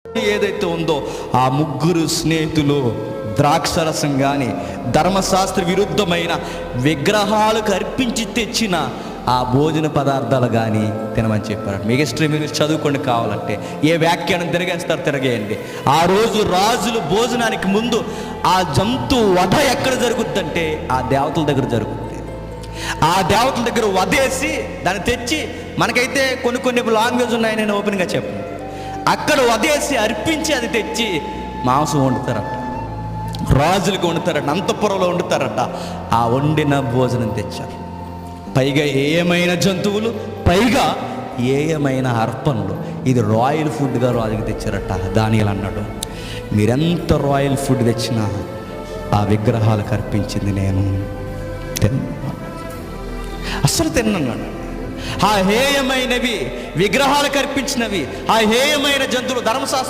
ఏదైతే ఉందో ఆ ముగ్గురు స్నేహితులు ద్రాక్షరసం కానీ ధర్మశాస్త్ర విరుద్ధమైన విగ్రహాలకు అర్పించి తెచ్చిన ఆ భోజన పదార్థాలు కానీ తినమని చెప్పారు. మీకు ఇష్టం మీరు చదువుకోండి, కావాలంటే ఏ వ్యాఖ్యానం తిరగేస్తారు తిరగేయండి. ఆ రోజు రాజులు భోజనానికి ముందు ఆ జంతు వధ ఎక్కడ జరుగుద్దంటే ఆ దేవతల దగ్గర జరుగుద్ది. ఆ దేవతల దగ్గర వధేసి దాన్ని తెచ్చి, మనకైతే కొన్ని లాంగ్వేజ్ ఉన్నాయి, నేను ఓపెన్గా చెప్పను, అక్కడ వధేసి అర్పించి అది తెచ్చి మాంసం వండుతారట, రాజులకు వండుతారట, అంతఃపురంలో వండుతారట. ఆ వండిన భోజనం తెచ్చారు. పైగా ఏమైన జంతువులు, పైగా ఏమైన అర్పణలు. ఇది రాయల్ ఫుడ్గా రాజుకి తెచ్చారట. దానియేలు అన్నాడు, మీరెంత రాయల్ ఫుడ్ తెచ్చినా ఆ విగ్రహాలకు అర్పించింది నేను తిన్నాను, అసలు తిన్నాను. ఆ హేయమైనవి, విగ్రహాలకు అర్పించినవి, ఆ హేయమైన జంతువులు ధర్మశాస్త్రం